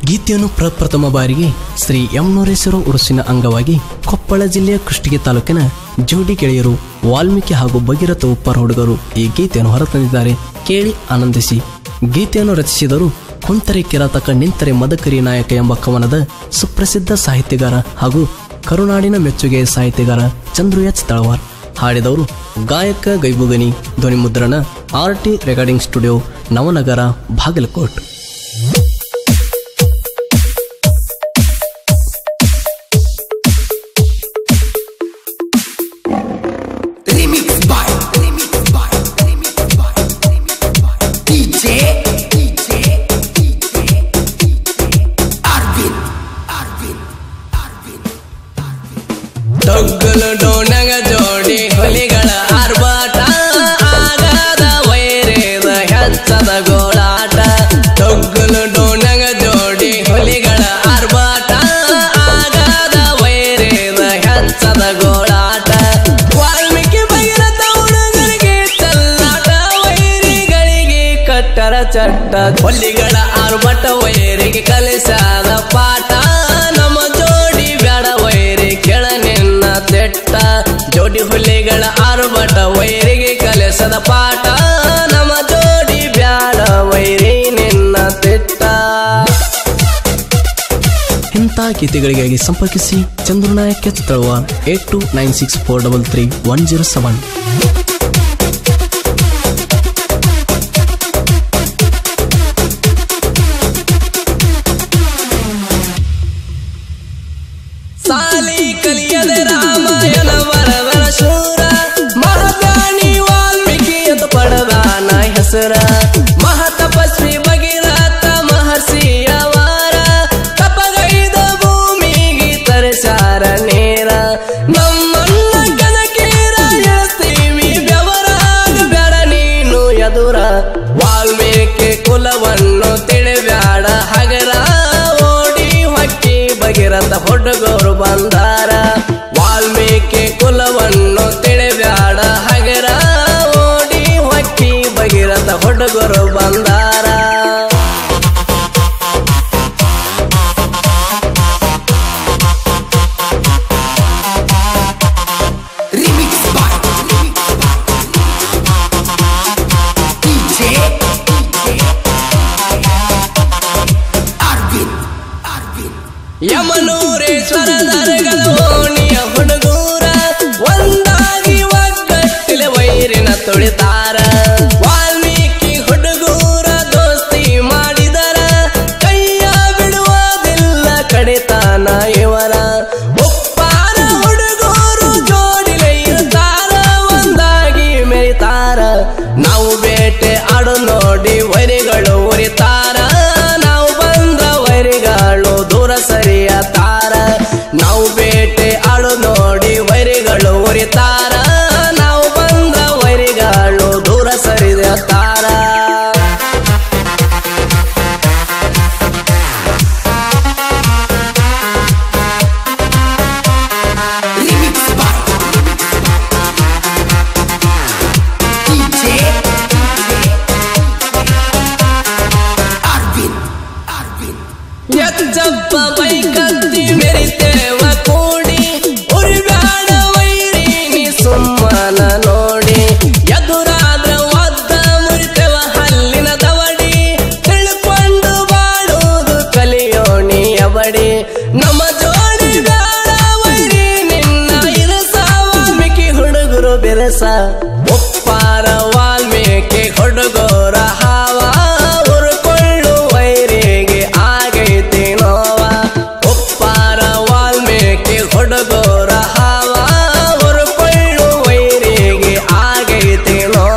ಗೀತೆಯನ್ನು ಪ್ರಪ್ರಥಮ ಬಾರಿಗೆ ಶ್ರೀ ಯಮನೂರೇಶ್ವರ ಉರುಸಿನ ಅಂಗವಾಗಿ ಕೊಪ್ಪಳ ಜಿಲ್ಲೆಯ ಕುಷ್ಟಗಿ ತಾಲೂಕಿನ ಜೋಡಿ ಗೆಳೆಯರು ವಾಲ್ಮೀಕಿ ಹಾಗೂ ಭಗೀರಥ ಉಪ್ಪರ ಹುಡುಗರು ಈ ಗೀತೆಯನ್ನು ಹೊರತಂದಿದ್ದಾರೆ. ಕೇಳಿ ಆನಂದಿಸಿ. ಗೀತೆಯನ್ನು ರಚಿಸಿದರು ಕುಂತರೆ ಕಿರಾತಕ ನಿಂತರೆ ಮದಕರಿ ನಾಯಕ ಎಂಬ ಕವನದ ಸುಪ್ರಸಿದ್ಧ ಸಾಹಿತ್ಯಗಾರ ಹಾಗೂ ಕರುನಾಡಿನ ಮೆಚ್ಚುಗೆಯ ಸಾಹಿತ್ಯಗಾರ ಚಂದ್ರು ಎಚ್ ತಳವಾರ್. ಹಾಡಿದವರು ಗಾಯಕ ಗೈಬುಗನಿ. ಧ್ವನಿ ಮುದ್ರಣ RT recording studio, Navanagar, Bagalkot. ಡೊಗ್ಗಲು ಡೋಣಗ ಜೋಡಿ ಹುಲಿಗಳ ಆರ್ಭಾಟ, ಆಗದ ವೈರೇದ ಹೆಚ್ಚದ ಗೋಳಾಟ. ಡೊಗ್ಗಲು ಡೋಣಗ ಜೋಡಿ ಹುಲಿಗಳ ಆರ್ಭಾಟ, ಆಗದ ವೈರೇದ ಹೆಚ್ಚದ ಗೋಳಾಟ. ವಾಲ್ಮೀಕಿ ಭಗೀರಥ ಹುಡುಗರಿಗೆ ಚಲ್ಲಾಟ, ವೈರಿಗಳಿಗೆ ಕಟ್ಟರ ಚಟ್ಟ. ಹುಲಿಗಳ ಆರ್ಭಟ ವೈರಿಗೆ ಕಲಿಸಾದ ಪಾಠ, ನಮ್ಮ ಜೋಡಿ ಬ್ಯಾಡ ವೈರಿ ಕೆಳ ನಿನ್ನ ತೆಟ್ಟ. ಜೋಡಿ ಹುಲಿಗಳ ಆರ್ಭಟ ವೈರಿಗೆ ಕಲಿಸದ ಪಾಠ, ನಮ್ಮ ಜೋಡಿ ಬ್ಯಾಡ ವೈರಿ ನಿನ್ನ ತೆಟ್ಟ. ಇಂಥ ಗೀತೆಗಳಿಗಾಗಿ ಸಂಪರ್ಕಿಸಿ ಚಂದ್ರನಾಯಕ ತಳವಾರ್ 8296433107. ಸಾಲಿ ಕಲಿಯದ ರಾಮಾಯಣ ಬರದರ ಶೂರ, ಮಹಾಜ್ಞಾನಿ ವಾಲ್ಮೀಕಿ ಅಂತ ಪಡದಾನ ಹೆಸರ. ಮಹಾತಪಸ್ವಿ ಭಗೀರಥ ಮಹರ್ಷಿಯವರ, ತಪಗೈದ ಭೂಮಿಗೆ ತರಿಸಾರ ನೇರ. ನಮ್ಮನ್ನ ಗಣಕೀರ ಎಸ್ತೀವಿ ಬೆವರಾಗ ಬ್ಯಾಡ ನೀನು ಎದುರ. ವಾಲ್ಮೀಕಿ ಕುಲವನ್ನು ತಿಳಿಬ್ಯಾಡ ಹಗರ, ಓಡಿ ಹೊಕ್ಕಿ ಭಗೀರಥ ಹುಡುಗರು ಬಂದಾರ. ವಾಲ್ಮೀಕಿ ಕುಲವನ್ನು ತಿಳಿಬ್ಯಾಡ ಹಗರ, ಓಡಿ ಹೊಕ್ಕಿ ಭಗೀರಥ ಹುಡುಗರು ಬಂದಾರ. ಯಮನೂರೇಶ್ವರ ದರ್ಗದ ಓಣಿಯ ಹುಡುಗೂರ, ಒಂದಾಗಿ ಒಗ್ಗಟ್ಟಿಲೆ ವೈರಿನ ತುಳಿತಾರ. ವಾಲ್ಮೀಕಿ ಹುಡುಗೂರ ದೋಸ್ತಿ ಮಾಡಿದರ, ಕೈಯ ಬಿಡುವುದಿಲ್ಲ ಕಡಿತಾನ ಇವರ. ಉಪ್ಪಾರ ಹುಡುಗೂರು ಜೋಡಿಲೆ ಇರ್ತಾರ, ಒಂದಾಗಿ ಮೆರಿತಾರ. ನಾವು ಬೇಟೆ ಆಡು ನೋಡಿ ವೈರಿಗಳು ಉರಿತಾರ, ನಾವು ಬಂದ ವೈರಿಗಳು ದೂರ ಸರಿಯತಾರ. ನಾವು ಬೇಟೆ ಆಳು ನೋಡಿ ವೈರಿಗಳು ಉರಿತಾರ, ನಾವು ಬಂದ ವೈರಿಗಳು ದೂರ ಸರಿಯತಾರ. ಎಚ್ಚಪ್ಪ ಬೈಕತ್ತಿ ಮೆರಿತೇವ ಕೂಡಿ, ಉರಿಬ್ಯಾಡ ವೈರಿ ನೀ ಸುಮ್ಮನ ನೋಡಿ. ಎದುರಾದ್ರ ಒದ್ದ ಮುರಿತೇವ ಹಲ್ಲಿನ ದವಡಿ, ತಿಳ್ಕೊಂಡು ಬಾಳುವುದು ಕಲಿಯೋಣಿ ಅವಡಿ. ನಮ್ಮ ಜೋಡಿ ಬ್ಯಾಡ ವೈರಿ ನಿನ್ನ ಇರಸ, ವಾಲ್ಮೀಕಿ ಹುಡುಗರು ಬೆರಸ. ಉಪ್ಪಾರ ವಾಲ್ಮೀಕಿ ಹುಡುಗರ ಹಾವ, ಉರ್ಕೊಳ್ಳು ವೈರಿಗೆ ಆಗೈತಿ ನೋವ. ಉಪ್ಪಾರ ವಾಲ್ಮೀಕಿ ಹುಡುಗರ ಹಾವ, ಉರ್ಕೊಳ್ಳು ವೈರಿಗೆ ಆಗೈತಿ ನೋವ.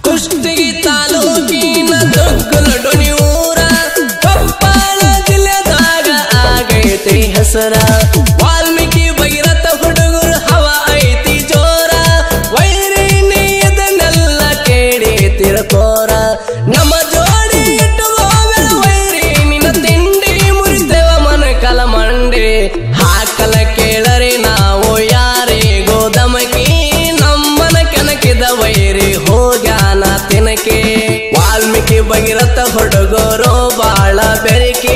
ಕುಷ್ಟಗಿ ತಾಲೂಕಿನ ಡೊಗ್ಗಲು ಡೊಣಿ ಊರ, ಕೊಪ್ಪಳ ಜಿಲ್ಲೆದಾಗ ಆಗೈತಿ ಹೆಸರ. ವಾಲ್ಮೀಕಿ ಭಗೀರಥ ಹುಡುಗರು ಹವ ಐತಿ ಜೋರ, ವೈರಿ ನೀ ಇದನ್ನೆಲ್ಲ ಕೇಳಿ ತಿಳ್ಕೋರ. ವಾಲ್ಮೀಕಿ ಭಗೀರಥ ಹುಡುಗರು ಬಾಳ ಬೆರಕೆ